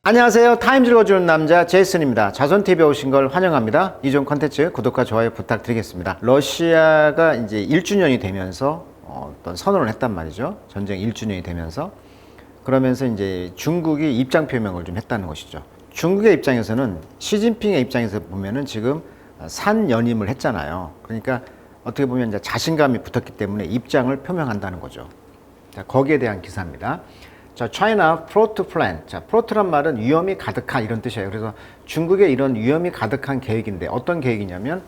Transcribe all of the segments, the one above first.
안녕하세요. 타임즈 읽어주는 남자 제이슨입니다. 자손TV에 오신 걸 환영합니다. 이종 컨텐츠 구독과 좋아요 부탁드리겠습니다. 러시아가 이제 1주년이 되면서 어떤 선언을 했단 말이죠. 전쟁 1주년이 되면서. 그러면서 이제 중국이 입장 표명을 좀 했다는 것이죠. 중국의 입장에서는 시진핑의 입장에서 보면은 지금 산연임을 했잖아요. 그러니까 어떻게 보면 이제 자신감이 붙었기 때문에 입장을 표명한다는 거죠. 자, 거기에 대한 기사입니다. 자, China Fraught Plan. 자, fraught란 말은 위험이 가득한 이런 뜻이에요. 그래서 중국의 이런 위험이 가득한 계획인데 어떤 계획이냐면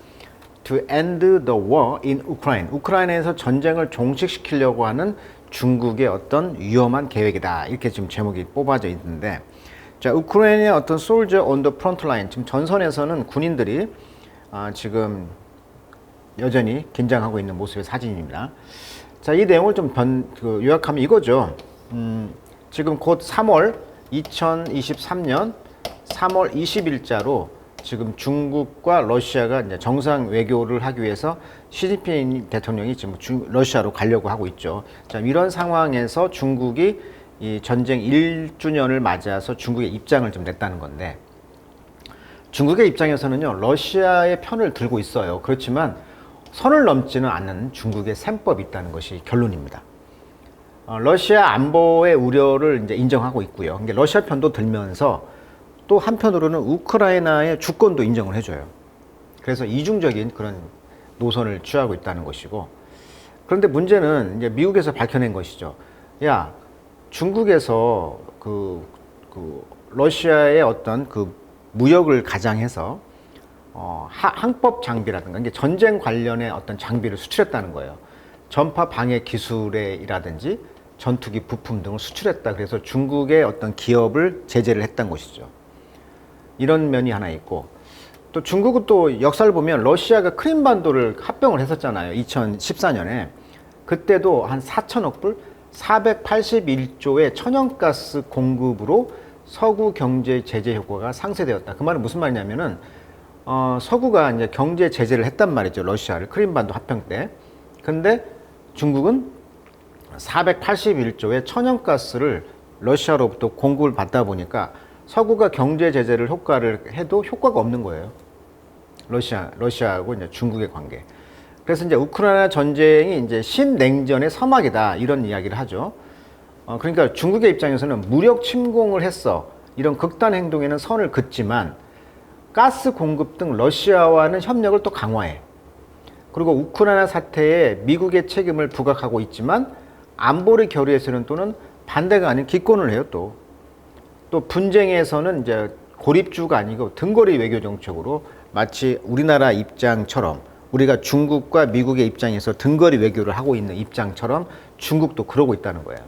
to end the war in Ukraine. 우크라이나에서 전쟁을 종식시키려고 하는 중국의 어떤 위험한 계획이다. 이렇게 지금 제목이 뽑아져 있는데, 자, 우크라이나의 어떤 soldier on the front line. 지금 전선에서는 군인들이 지금 여전히 긴장하고 있는 모습의 사진입니다. 자, 이 내용을 좀 요약하면 이거죠. 지금 곧 2023년 3월 20일자로 지금 중국과 러시아가 이제 정상 외교를 하기 위해서 시진핑 대통령이 지금 러시아로 가려고 하고 있죠. 자, 이런 상황에서 중국이 이 전쟁 1주년을 맞아서 중국의 입장을 좀 냈다는 건데, 중국의 입장에서는요, 러시아의 편을 들고 있어요. 그렇지만 선을 넘지는 않는 중국의 셈법이 있다는 것이 결론입니다. 러시아 안보의 우려를 이제 인정하고 있고요. 그러니까 러시아 편도 들면서 또 한편으로는 우크라이나의 주권도 인정을 해줘요. 그래서 이중적인 그런 노선을 취하고 있다는 것이고, 그런데 문제는 이제 미국에서 밝혀낸 것이죠. 야, 중국에서 러시아의 어떤 그 무역을 가장해서 항법 장비라든가 이게 전쟁 관련의 어떤 장비를 수출했다는 거예요. 전파 방해 기술이라든지 전투기 부품 등을 수출했다. 그래서 중국의 어떤 기업을 제재를 했던 것이죠. 이런 면이 하나 있고, 또 중국은 또 역사를 보면 러시아가 크림반도를 합병을 했었잖아요. 2014년에. 그때도 한 4천억 불, 481조의 천연가스 공급으로 서구 경제 제재 효과가 상쇄되었다. 그 말은 무슨 말이냐면은 서구가 이제 경제 제재를 했단 말이죠. 러시아를 크림반도 합병 때. 근데 중국은 481조의 천연가스를 러시아로부터 공급을 받다 보니까 서구가 경제 제재를 효과를 해도 효과가 없는 거예요. 러시아하고 이제 중국의 관계. 그래서 이제 우크라이나 전쟁이 이제 신냉전의 서막이다. 이런 이야기를 하죠. 그러니까 중국의 입장에서는 무력 침공을 했어. 이런 극단 행동에는 선을 긋지만 가스 공급 등 러시아와는 협력을 또 강화해. 그리고 우크라이나 사태에 미국의 책임을 부각하고 있지만 안보리 결의에서는 또는 반대가 아닌 기권을 해요. 또 분쟁에서는 이제 고립주가 아니고 등거리 외교 정책으로 마치 우리나라 입장처럼, 우리가 중국과 미국의 입장에서 등거리 외교를 하고 있는 입장처럼 중국도 그러고 있다는 거예요.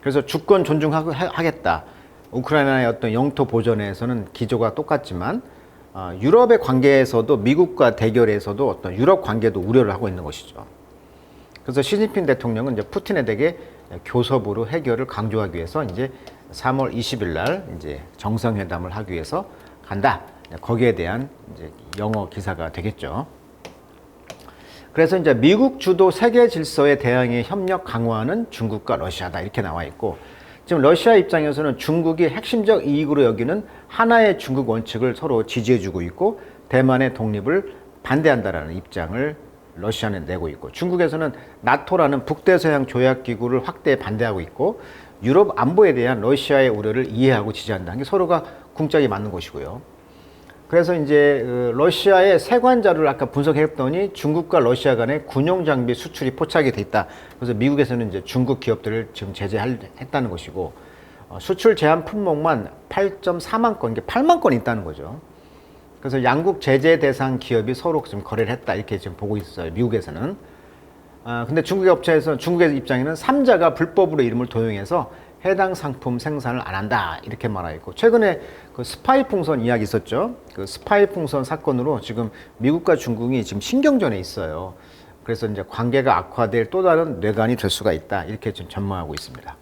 그래서 주권 존중하겠다. 우크라이나의 어떤 영토 보전에서는 기조가 똑같지만 유럽의 관계에서도 미국과 대결에서도 어떤 유럽 관계도 우려를 하고 있는 것이죠. 그래서 시진핑 대통령은 이제 푸틴에게 교섭으로 해결을 강조하기 위해서 이제 3월 20일 날 이제 정상회담을 하기 위해서 간다. 거기에 대한 이제 영어 기사가 되겠죠. 그래서 이제 미국 주도 세계 질서에 대항해 협력 강화하는 중국과 러시아다. 이렇게 나와 있고, 지금 러시아 입장에서는 중국이 핵심적 이익으로 여기는 하나의 중국 원칙을 서로 지지해주고 있고, 대만의 독립을 반대한다라는 입장을 러시아는 내고 있고, 중국에서는 나토라는 북대서양 조약기구를 확대에 반대하고 있고, 유럽 안보에 대한 러시아의 우려를 이해하고 지지한다는 게 서로가 궁짝이 맞는 것이고요. 그래서 이제 러시아의 세관 자료를 아까 분석했더니 중국과 러시아 간의 군용 장비 수출이 포착이 돼 있다. 그래서 미국에서는 이제 중국 기업들을 지금 제재했다는 것이고, 수출 제한 품목만 8.4만 건, 이게 8만 건이 있다는 거죠. 그래서 양국 제재 대상 기업이 서로 지금 거래를 했다. 이렇게 지금 보고 있어요. 미국에서는. 근데 중국의 업체에서, 중국의 입장에는 3자가 불법으로 이름을 도용해서 해당 상품 생산을 안 한다. 이렇게 말하고 있고, 최근에 그 스파이 풍선 이야기 있었죠. 그 스파이 풍선 사건으로 지금 미국과 중국이 지금 신경전에 있어요. 그래서 이제 관계가 악화될 또 다른 뇌관이 될 수가 있다. 이렇게 지금 전망하고 있습니다.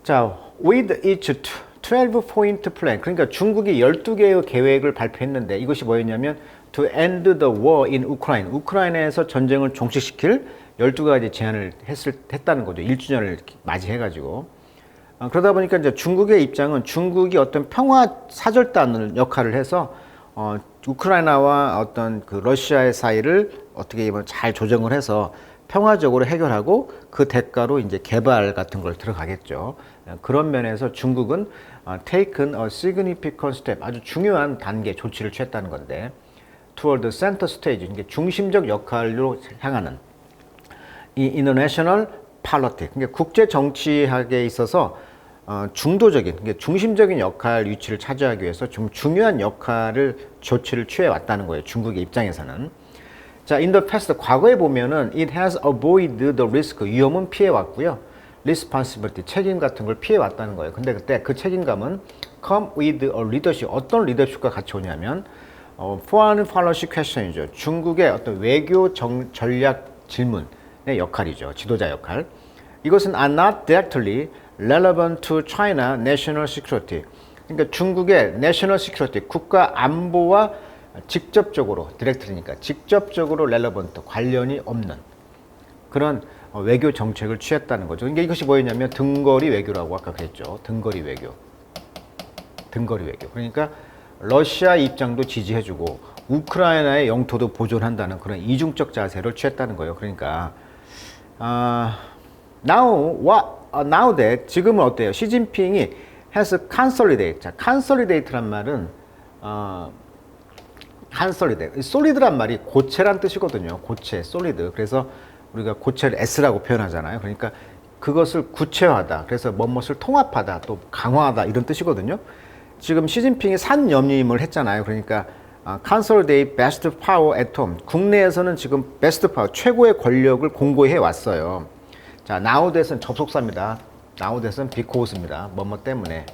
자, with each 12-point plan. 그러니까 중국이 12개의 계획을 발표했는데 이것이 뭐였냐면 to end the war in Ukraine. 우크라이나에서 전쟁을 종식시킬 12가지 제안을 했다는 거죠. 1주년을 맞이해가지고. 그러다 보니까 이제 중국의 입장은 중국이 어떤 평화 사절단을 역할을 해서 우크라이나와 어떤 그 러시아의 사이를 어떻게 보면 잘 조정을 해서 평화적으로 해결하고 그 대가로 이제 개발 같은 걸 들어가겠죠. 그런 면에서 중국은 taken a significant step, 아주 중요한 단계 조치를 취했다는 건데, toward the center stage, 이게 중심적 역할로 향하는 이 international politics, 그러니까 국제 정치학에 있어서 중도적인, 그러니까 중심적인 역할 위치를 차지하기 위해서 좀 중요한 역할을 조치를 취해 왔다는 거예요. 중국의 입장에서는. 자, in the past, 과거에 보면은 it has avoided the risk, 위험은 피해 왔고요. responsibility, 책임 같은 걸 피해 왔다는 거예요. 근데 그때 그 책임감은 come with a leadership, 어떤 리더십과 같이 오냐면 foreign policy question이죠. 중국의 어떤 외교 전략 질문의 역할이죠. 지도자 역할. 이것은 are not directly relevant to China national security. 그러니까 중국의 national security, 국가 안보와 직접적으로, 디렉트리니까 직접적으로 relevant, 관련이 없는 그런 외교 정책을 취했다는 거죠. 그러니까 이것이 뭐였냐면 등거리 외교라고 아까 그랬죠. 등거리 외교. 등거리 외교. 그러니까 러시아 입장도 지지해주고 우크라이나의 영토도 보존한다는 그런 이중적 자세를 취했다는 거예요. 그러니까 now that, 지금은 어때요? 시진핑이 has consolidate. 자, consolidate란 말은 consolidate. solid란 말이 고체란 뜻이거든요. 고체, solid. 그래서 우리가 고체를 S라고 표현하잖아요. 그러니까 그것을 구체화하다. 그래서 뭐뭇을 통합하다, 또 강화하다 이런 뜻이거든요. 지금 시진핑이 산염림을 했잖아요. 그러니까 consolidate best power at home. 국내에서는 지금 best power, 최고의 권력을 공고히 해왔어요. 자, now that은 접속사입니다. now that은 because입니다. 뭐뭐 때문에.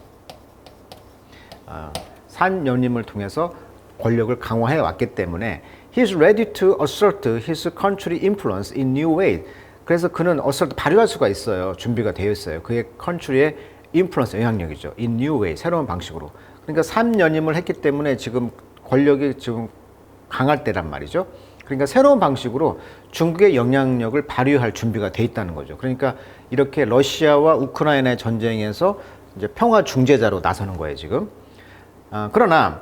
산염림을 통해서 권력을 강화해 왔기 때문에 he's ready to assert his country influence in new ways. 그래서 그는 assert, 발휘할 수가 있어요. 준비가 되어 있어요. 그의 country의 influence, 영향력이죠. in new way, 새로운 방식으로. 그러니까 3연임을 했기 때문에 지금 권력이 지금 강할 때란 말이죠. 그러니까 새로운 방식으로 중국의 영향력을 발휘할 준비가 돼 있다는 거죠. 그러니까 이렇게 러시아와 우크라이나의 전쟁에서 이제 평화 중재자로 나서는 거예요, 지금. 그러나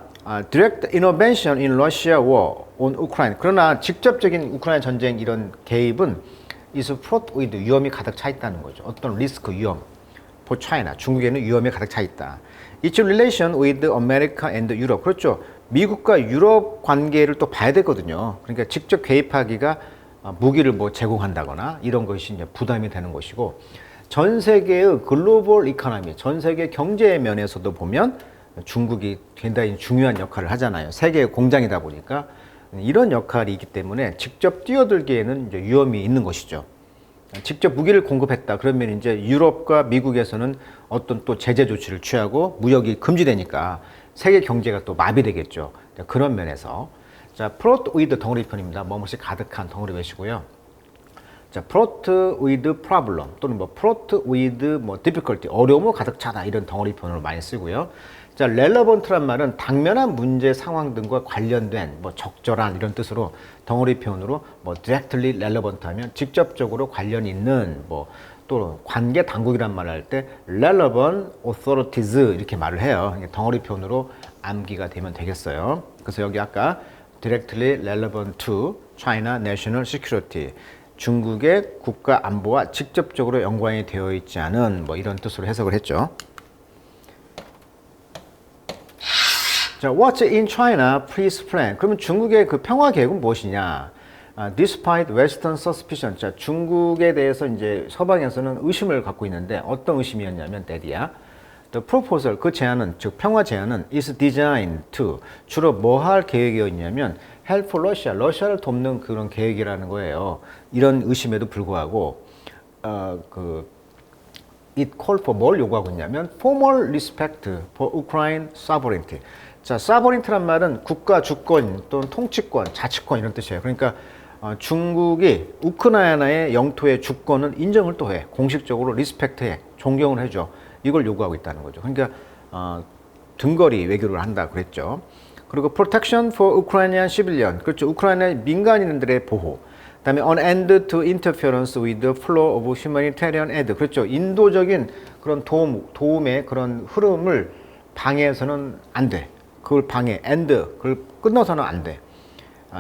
direct intervention in Russia war on Ukraine. 그러나 직접적인 우크라이나 전쟁 이런 개입은 is fraught with, 위험이 가득 차 있다는 거죠. 어떤 리스크, 위험. for China, 중국에는 위험이 가득 차 있다. Its relation with America and Europe. 그렇죠. 미국과 유럽 관계를 또 봐야 되거든요. 그러니까 직접 개입하기가 무기를 뭐 제공한다거나 이런 것이 이제 부담이 되는 것이고, 전 세계의 글로벌 이코노미, 전 세계 경제 면에서도 보면 중국이 굉장히 중요한 역할을 하잖아요. 세계의 공장이다 보니까 이런 역할이 있기 때문에 직접 뛰어들기에는 이제 위험이 있는 것이죠. 직접 무기를 공급했다 그러면 이제 유럽과 미국에서는 어떤 또 제재 조치를 취하고 무역이 금지되니까 세계 경제가 또 마비되겠죠. 그런 면에서 자, fraught with 덩어리편입니다. 뭐뭇이 가득한 덩어리 외시고요. 자, fraught with problem 또는 뭐 fraught with 뭐 difficulty, 어려움으로 가득 차다 이런 덩어리편으로 많이 쓰고요. 자, relevant란 말은 당면한 문제 상황 등과 관련된 뭐 적절한 이런 뜻으로 덩어리 표현으로 뭐 directly relevant 하면 직접적으로 관련 있는, 뭐 또 관계 당국이란 말을 할 때 relevant authorities 이렇게 말을 해요. 덩어리 표현으로 암기가 되면 되겠어요. 그래서 여기 아까 directly relevant to China national security, 중국의 국가 안보와 직접적으로 연관이 되어 있지 않은 뭐 이런 뜻으로 해석을 했죠. 자, what's in China peace plan? 그러면 중국의 그 평화 계획은 무엇이냐? Despite Western suspicion. 자, 중국에 대해서 이제 서방에서는 의심을 갖고 있는데 어떤 의심이었냐면 대디야. The proposal, 그 제안은, 즉 평화 제안은 is designed to, 주로 뭐 할 계획이었냐면 help Russia, 러시아를 돕는 그런 계획이라는 거예요. 이런 의심에도 불구하고 it called for, 뭘 요구하고 있냐면 formal respect for Ukraine sovereignty. 자, sovereignty란 말은 국가 주권 또는 통치권, 자치권 이런 뜻이에요. 그러니까 중국이 우크라이나의 영토의 주권을 인정을 또 해. 공식적으로 리스펙트해. 존경을 해줘. 이걸 요구하고 있다는 거죠. 그러니까 등거리 외교를 한다 그랬죠. 그리고 protection for Ukrainian civilian. 그렇죠. 우크라이나 민간인들의 보호. 그다음에 an end to interference with the flow of humanitarian aid. 그렇죠. 인도적인 그런 도움의 그런 흐름을 방해해서는 안 돼. 그걸 방해, end, 그걸 끊어서는 안 돼.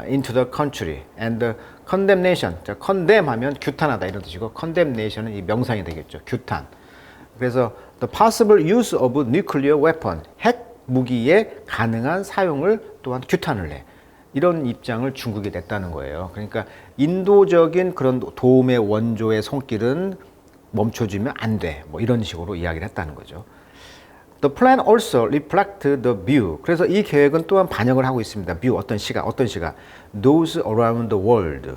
into the country and the condemnation. 자, condemn 하면 규탄하다 이런 뜻이고 condemnation은 이 명사이 되겠죠. 규탄. 그래서 the possible use of nuclear weapon. 핵 무기의 가능한 사용을 또한 규탄을 해. 이런 입장을 중국이 냈다는 거예요. 그러니까 인도적인 그런 도움의 원조의 손길은 멈춰주면 안 돼. 뭐 이런 식으로 이야기를 했다는 거죠. The plan also reflect the view. 그래서 이 계획은 또한 반영을 하고 있습니다. view 어떤 시각. Those around the world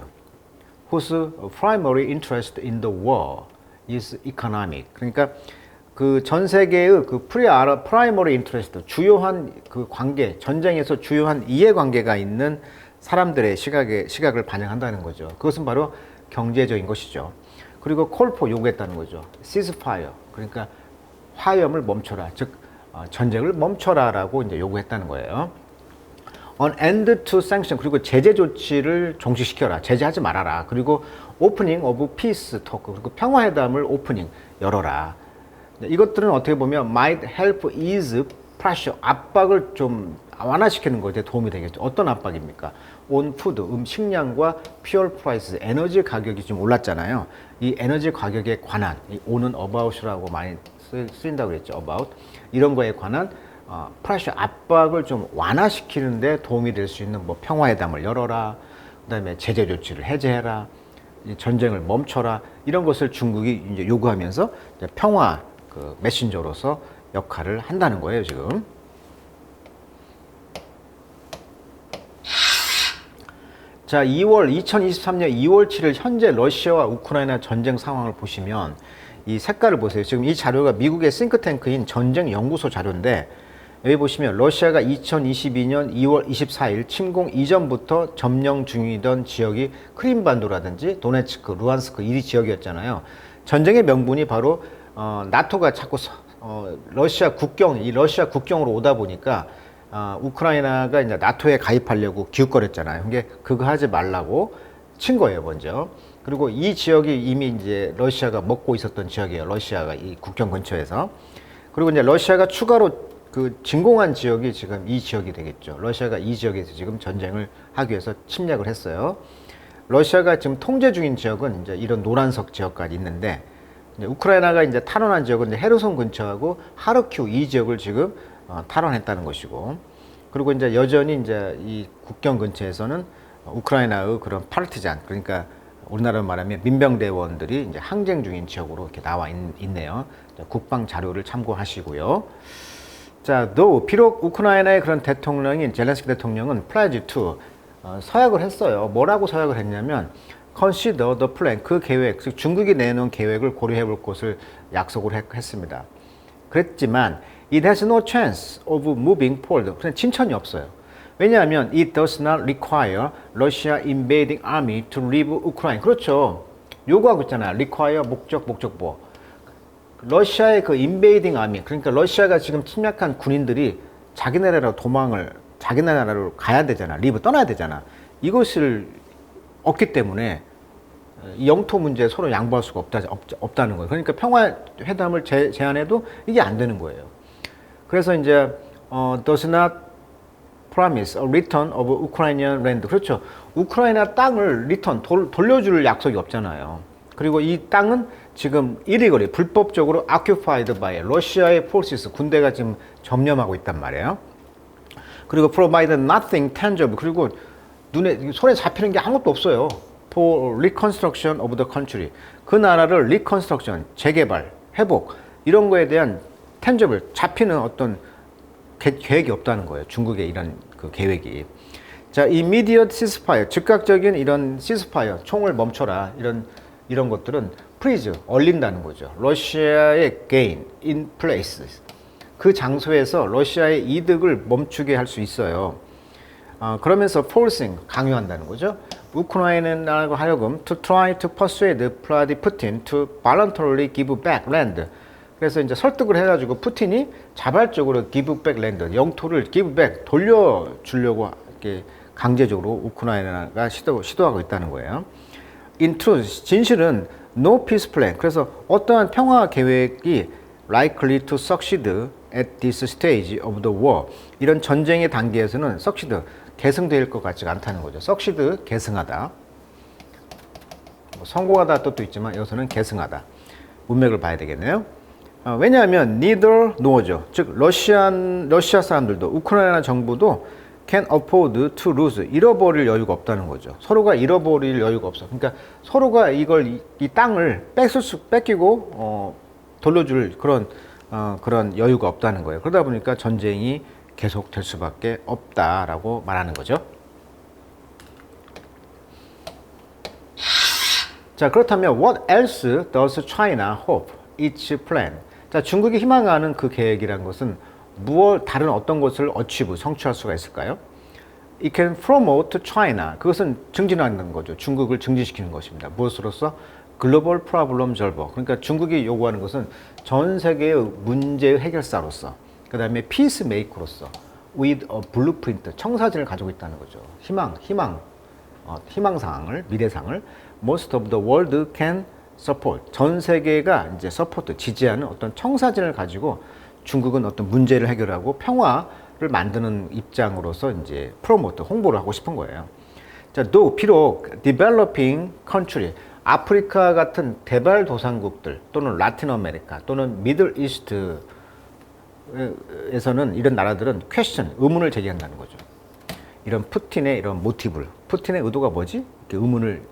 whose primary interest in the war is economic. 그러니까 그 전 세계의 그 primary interest, 주요한 그 관계, 전쟁에서 주요한 이해관계가 있는 사람들의 시각을 반영한다는 거죠. 그것은 바로 경제적인 것이죠. 그리고 call for 요구했다는 거죠. ceasefire. 그러니까 화염을 멈춰라. 즉 전쟁을 멈춰라라고 이제 요구했다는 거예요. On end to sanction. 그리고 제재 조치를 종식시켜라. 제재하지 말아라. 그리고 opening of peace talk. 그리고 평화회담을 오프닝 열어라. 이것들은 어떻게 보면 might help ease pressure. 압박을 좀 완화시키는 것에 도움이 되겠죠. 어떤 압박입니까? on food, 식량과 fuel prices, 에너지 가격이 좀 올랐잖아요. 이 에너지 가격에 관한, 이 on은 about이라고 많이 쓰인다고 그랬죠. about. 이런 거에 관한 pressure, 압박을 좀 완화시키는 데 도움이 될 수 있는 뭐 평화회담을 열어라. 그다음에 제재 조치를 해제해라. 전쟁을 멈춰라. 이런 것을 중국이 이제 요구하면서 이제 평화 그 메신저로서 역할을 한다는 거예요, 지금. 자, 2023년 2월 7일 현재 러시아와 우크라이나 전쟁 상황을 보시면 이 색깔을 보세요. 지금 이 자료가 미국의 싱크탱크인 전쟁연구소 자료인데 여기 보시면 러시아가 2022년 2월 24일 침공 이전부터 점령 중이던 지역이 크림반도라든지 도네츠크, 루안스크 이 지역이었잖아요. 전쟁의 명분이 바로 나토가 자꾸 러시아 국경으로 오다 보니까 우크라이나가 이제 나토에 가입하려고 기웃거렸잖아요. 그게 그거 하지 말라고 친 거예요, 먼저. 그리고 이 지역이 이미 이제 러시아가 먹고 있었던 지역이에요. 러시아가 이 국경 근처에서. 그리고 이제 러시아가 추가로 그 진공한 지역이 지금 이 지역이 되겠죠. 러시아가 이 지역에서 지금 전쟁을 하기 위해서 침략을 했어요. 러시아가 지금 통제 중인 지역은 이제 이런 노란색 지역까지 있는데 이제 우크라이나가 이제 탈환한 지역은 이제 헤르손 근처하고 하르키우 이 지역을 지금 탈환했다는 것이고, 그리고 이제 여전히 이제 이 국경 근처에서는 우크라이나의 그런 파르티잔, 그러니까 우리나라로 말하면 민병대원들이 이제 항쟁 중인 지역으로 이렇게 나와 있네요. 국방 자료를 참고하시고요. 자, 비록 우크라이나의 그런 대통령인 젤렌스키 대통령은 pledge to 서약을 했어요. 뭐라고 서약을 했냐면 consider the plan, 그 계획, 즉 중국이 내놓은 계획을 고려해 볼 것을 약속을 했습니다. 그랬지만 it has no chance of moving forward. 그냥 진천이 없어요. 왜냐하면 it does not require Russia invading army to leave Ukraine. 그렇죠. 요구하고 있잖아요. require 목적보. 러시아의 그 invading army, 그러니까 러시아가 지금 침략한 군인들이 자기 나라로 자기 나라로 가야 되잖아. leave, 떠나야 되잖아. 이것을 없기 때문에 영토 문제에 서로 양보할 수가 없다는 거예요. 그러니까 평화회담을 제안해도 이게 안 되는 거예요. 그래서 이제 does not promise a return of Ukrainian land. 그렇죠. 우크라이나 땅을 돌려줄 약속이 없잖아요. 그리고 이 땅은 지금 illegally, 불법적으로 occupied by 러시아의 forces, 군대가 지금 점령하고 있단 말이에요. 그리고 provide nothing tangible. 그리고 손에 잡히는 게 아무것도 없어요. For reconstruction of the country. 그 나라를 reconstruction, 재개발, 회복, 이런 거에 대한 tangible, 잡히는 어떤 계획이 없다는 거예요. 중국의 이런 그 계획이. 자, immediate ceasefire, 즉각적인 이런 ceasefire, 총을 멈춰라, 이런 것들은 freeze, 얼린다는 거죠. 러시아의 gain in places, 그 장소에서 러시아의 이득을 멈추게 할 수 있어요. 그러면서 forcing, 강요한다는 거죠. 우크라이나하고 하여금 to try to persuade Vladimir Putin to voluntarily give back land. 그래서 이제 설득을 해가지고 푸틴이 자발적으로 give back land, 영토를 give back, 돌려주려고 이렇게 강제적으로 우크라이나가 시도하고 있다는 거예요. In truth, 진실은 no peace plan. 그래서 어떠한 평화 계획이 likely to succeed at this stage of the war. 이런 전쟁의 단계에서는 succeed, 계승될 것 같지가 않다는 거죠. succeed, 계승하다. 뭐 성공하다 뜻도 있지만 여기서는 계승하다. 문맥을 봐야 되겠네요. 왜냐하면 neither nor죠. 즉 러시아 사람들도 우크라이나 정부도 can afford to lose. 잃어버릴 여유가 없다는 거죠. 서로가 잃어버릴 여유가 없어. 그러니까 서로가 이 땅을 뺏기고 돌려줄 그런 여유가 없다는 거예요. 그러다 보니까 전쟁이 계속될 수밖에 없다라고 말하는 거죠. 자, 그렇다면 what else does China hope its plan? 자, 중국이 희망하는 그 계획이란 것은 다른 어떤 것을 성취할 수가 있을까요? It can promote China. 그것은 증진하는 거죠. 중국을 증진시키는 것입니다. 무엇으로서? 글로벌 프로블럼 solver. 그러니까 중국이 요구하는 것은 전 세계의 문제의 해결사로서, 그 다음에 피스 메이커로서, with a blueprint, 청사진을 가지고 있다는 거죠. 희망상을, 미래상을 most of the world can support. 전 세계가 이제 support, 지지하는 어떤 청사진을 가지고 중국은 어떤 문제를 해결하고 평화를 만드는 입장으로서 이제 프로모트, 홍보를 하고 싶은 거예요. 자, 또 비록 developing country, 아프리카 같은 개발도상국들 또는 라틴 아메리카 또는 미들 이스트에서는 이런 나라들은 퀘스천, 의문을 제기한다는 거죠. 이런 푸틴의 이런 모티브를, 푸틴의 의도가 뭐지? 이렇게 의문을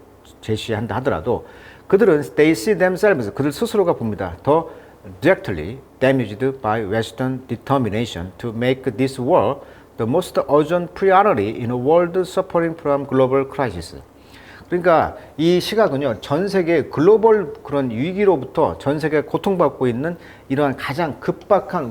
제시한다 하더라도 그들은 they see themselves, 그들 스스로가 봅니다. 더 directly damaged by Western determination to make this war the most urgent priority in a world suffering from global crisis. 그러니까 이 시각은요, 전 세계 글로벌 그런 위기로부터 전 세계가 고통받고 있는 이러한 가장 급박한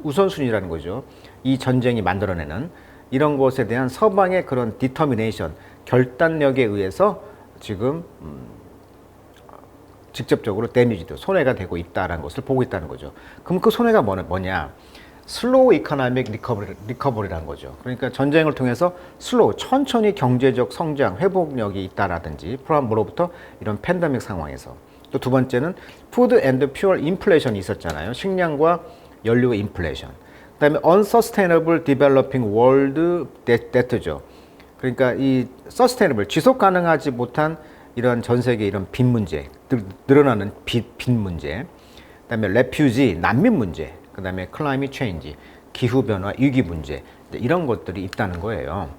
우선순위라는 거죠. 이 전쟁이 만들어내는 이런 것에 대한 서방의 그런 디터미네이션, 결단력에 의해서 지금 직접적으로 데미지도, 손해가 되고 있다는 것을 보고 있다는 거죠. 그럼 그 손해가 뭐냐? 슬로우 이코노믹 리커버리라는 거죠. 그러니까 전쟁을 통해서 천천히 경제적 성장, 회복력이 있다라든지, 뭐로부터 이런 팬데믹 상황에서. 또 두 번째는 푸드 앤드 퓨얼 인플레이션이 있었잖아요. 식량과 연료 인플레이션. 그다음에 unsustainable developing world debt죠. 그러니까 이 sustainable, 지속 가능하지 못한 이런 전 세계 이런 빚 문제, 늘어나는 빚 문제. 그다음에 refugee, 난민 문제. 그 다음에 climate change, 기후변화, 위기 문제, 이런 것들이 있다는 거예요.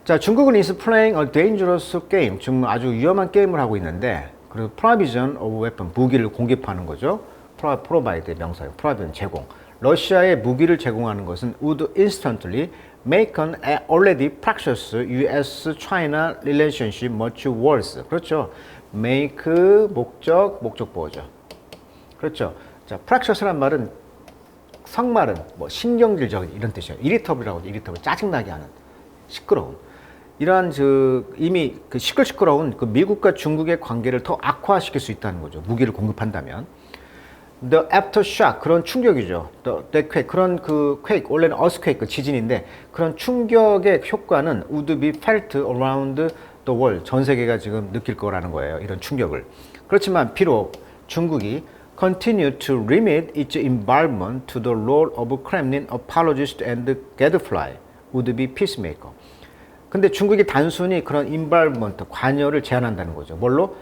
자, 중국은 is playing a dangerous game. 지금 아주 위험한 게임을 하고 있는데, 그리고 provision of weapon, 무기를 공급하는 거죠. provide 명사예요. provision, 제공. 러시아에 무기를 제공하는 것은 would instantly make an already fractious US-China relationship much worse. 그렇죠. make, 목적보호죠. 그렇죠. 자, 프락셔스란 말은 성말은 뭐 신경질적인 이런 뜻이에요. 이리터블이라고 하죠. 이리터블, 짜증나게 하는, 시끄러운. 이러한 이미 그 시끌시끄러운 그 미국과 중국의 관계를 더 악화시킬 수 있다는 거죠. 무기를 공급한다면. The aftershock, 그런 충격이죠. The quake, 그런 그 quake, 원래는 earthquake, 그 지진인데 그런 충격의 효과는 would be felt around the world. 전 세계가 지금 느낄 거라는 거예요. 이런 충격을. 그렇지만 비록 중국이 continue to limit its involvement to the role of Kremlin apologist and gadfly would be peacemaker. 근데 중국이 단순히 그런 involvement, 관여를 제한한다는 거죠. 뭘로?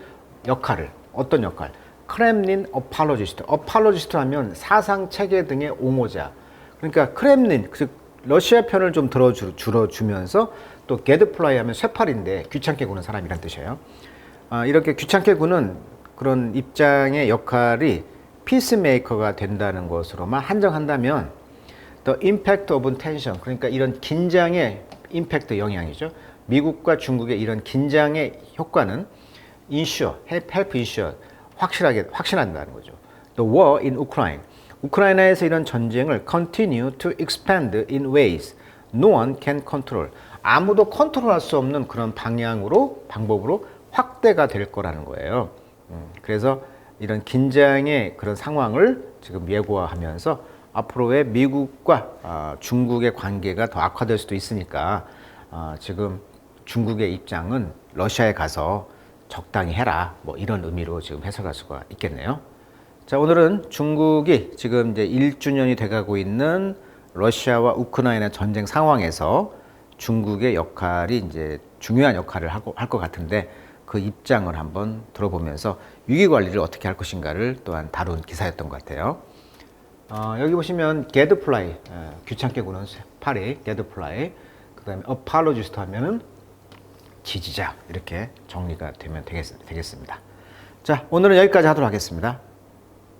역할을. 어떤 역할? 크렘린 apologist. apologist 하면 사상 체계 등의 옹호자. 그러니까 크렘린, 즉 러시아 편을 좀 들어주면서 또 gadfly 하면 쇠팔인데 귀찮게 구는 사람이란 뜻이에요. 이렇게 귀찮게 구는 그런 입장의 역할이 피스메이커가 된다는 것으로만 한정한다면 the impact of tension, 그러니까 이런 긴장의 임팩트, 영향이죠. 미국과 중국의 이런 긴장의 효과는 ensure, help ensure, 확신한다는 거죠. The war in Ukraine, 우크라이나에서 이런 전쟁을 continue to expand in ways no one can control, 아무도 컨트롤할 수 없는 그런 방법으로 확대가 될 거라는 거예요. 그래서 이런 긴장의 그런 상황을 지금 예고하면서 앞으로의 미국과 중국의 관계가 더 악화될 수도 있으니까 지금 중국의 입장은 러시아에 가서 적당히 해라, 뭐 이런 의미로 지금 해석할 수가 있겠네요. 자, 오늘은 중국이 지금 이제 1주년이 돼가고 있는 러시아와 우크라이나 전쟁 상황에서 중국의 역할이 이제 중요한 역할을 할 것 같은데, 그 입장을 한번 들어보면서 위기 관리를 어떻게 할 것인가를 또한 다룬 기사였던 것 같아요. 여기 보시면 게드플라이, 귀찮게 구는 파리, 게드플라이, 그 다음에 어팔로지스트 하면은 지지자, 이렇게 정리가 되면 되겠습니다. 자, 오늘은 여기까지 하도록 하겠습니다.